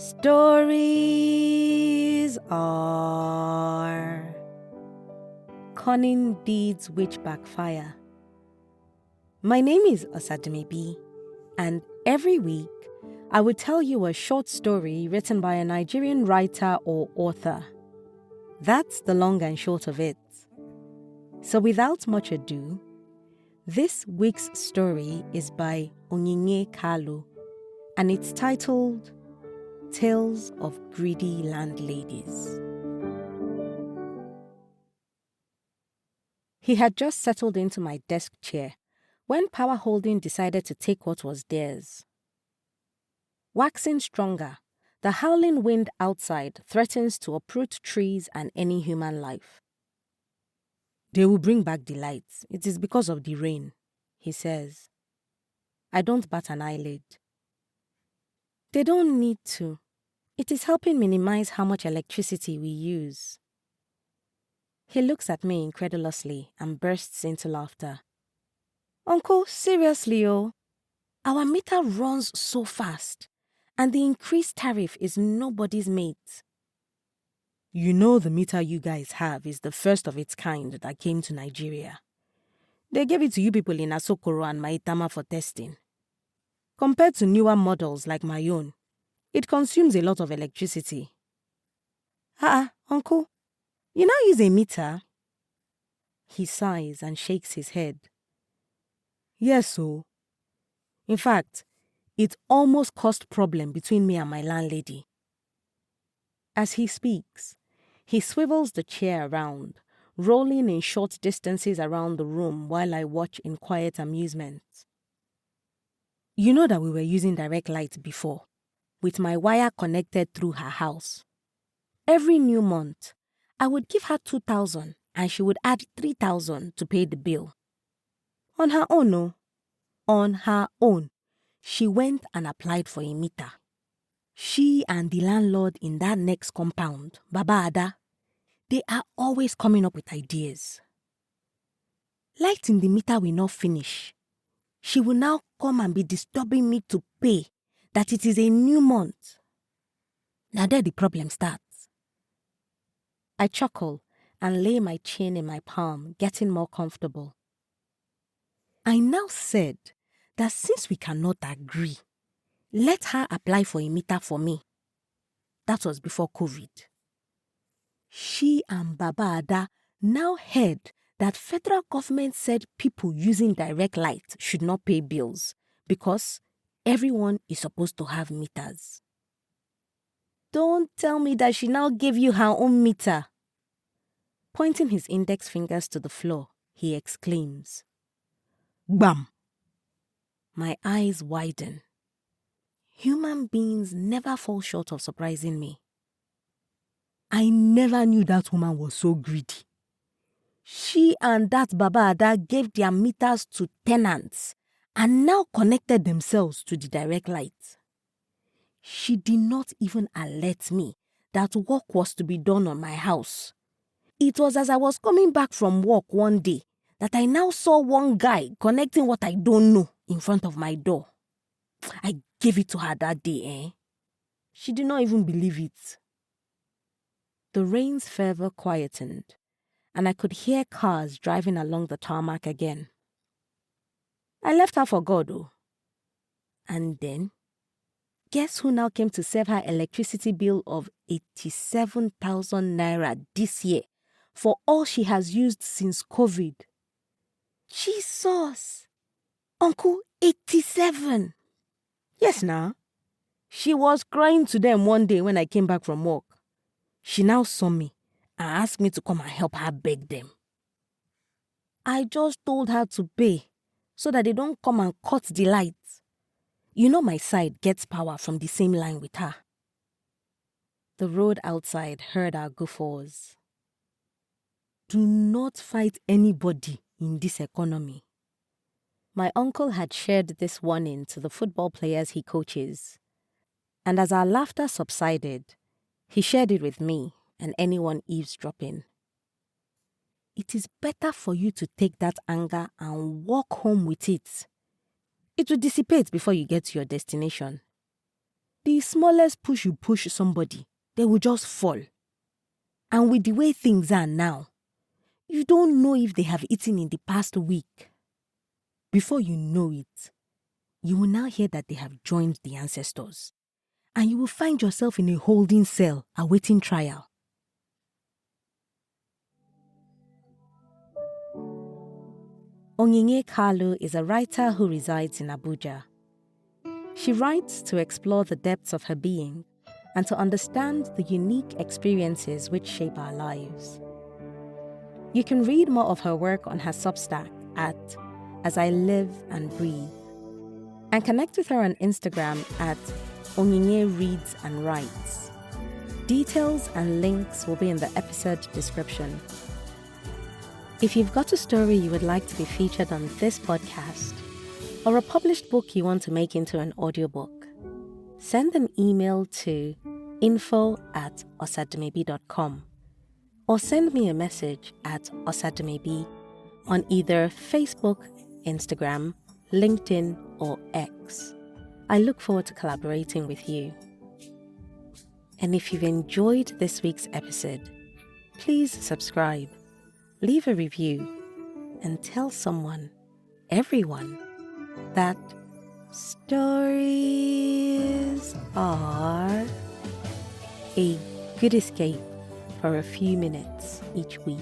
Stories are cunning deeds which backfire. My name is Osadimibi, and every week I will tell you a short story written by a Nigerian writer or author. That's the long and short of it. So without much ado, this week's story is by Onyinye Kalu, and it's titled Tales of Greedy Landladies. He had just settled into my desk chair when Power Holding decided to take what was theirs. Waxing stronger, the howling wind outside threatens to uproot trees and any human life. They will bring back the lights. It is because of the rain, he says. I don't bat an eyelid. They don't need to. It is helping minimize how much electricity we use. He looks at me incredulously and bursts into laughter. Uncle, seriously, our meter runs so fast, and the increased tariff is nobody's mate. You know the meter you guys have is the first of its kind that came to Nigeria. They gave it to you people in Asokoro and Maitama for testing. Compared to newer models like my own, it consumes a lot of electricity. Uncle, you now use a meter? He sighs and shakes his head. Yes, so. In fact, it almost caused problem between me and my landlady. As he speaks, he swivels the chair around, rolling in short distances around the room while I watch in quiet amusement. You know that we were using direct light before, with my wire connected through her house. Every new month, I would give her 2,000 and she would add 3,000 to pay the bill. On her own, no. On her own, she went and applied for a meter. She and the landlord in that next compound, Baba Ada, they are always coming up with ideas. Light in the meter will not finish. She will now come and be disturbing me to pay that it is a new month. Now there the problem starts. I chuckle and lay my chin in my palm, getting more comfortable. I now said that since we cannot agree, let her apply for a meter for me. That was before COVID. She and Baba Ada now heard that federal government said people using direct light should not pay bills because everyone is supposed to have meters. Don't tell me that she now gave you her own meter. Pointing his index fingers to the floor, he exclaims. Bam! My eyes widen. Human beings never fall short of surprising me. I never knew that woman was so greedy. She and that Baba Ada gave their meters to tenants and now connected themselves to the direct light. She did not even alert me that work was to be done on my house. It was as I was coming back from work one day that I now saw one guy connecting what I don't know in front of my door. I gave it to her that day, She did not even believe it. The rain's fervor quietened, and I could hear cars driving along the tarmac again. I left her for God, And then, guess who now came to save her electricity bill of 87,000 naira this year for all she has used since COVID? Jesus! Uncle, 87! Yes, now. She was crying to them one day when I came back from work. She now saw me and asked me to come and help her beg them. I just told her to pay so that they don't come and cut the lights. You know my side gets power from the same line with her. The road outside heard our guffaws. Do not fight anybody in this economy. My uncle had shared this warning to the football players he coaches. And as our laughter subsided, he shared it with me and anyone eavesdropping. It is better for you to take that anger and walk home with it. It will dissipate before you get to your destination. The smallest push you push somebody, they will just fall. And with the way things are now, you don't know if they have eaten in the past week. Before you know it, you will now hear that they have joined the ancestors, and you will find yourself in a holding cell awaiting trial. Onyinye Kalu is a writer who resides in Abuja. She writes to explore the depths of her being and to understand the unique experiences which shape our lives. You can read more of her work on her Substack at As I Live and Breathe, and connect with her on Instagram at Onyinye Reads and Writes. Details and links will be in the episode description. If you've got a story you would like to be featured on this podcast, or a published book you want to make into an audiobook, send an email to info@osadumebi.com or send me a message at osadumebi on either Facebook, Instagram, LinkedIn, or X. I look forward to collaborating with you. And if you've enjoyed this week's episode, please subscribe, leave a review, and tell someone, everyone, that stories are a good escape for a few minutes each week.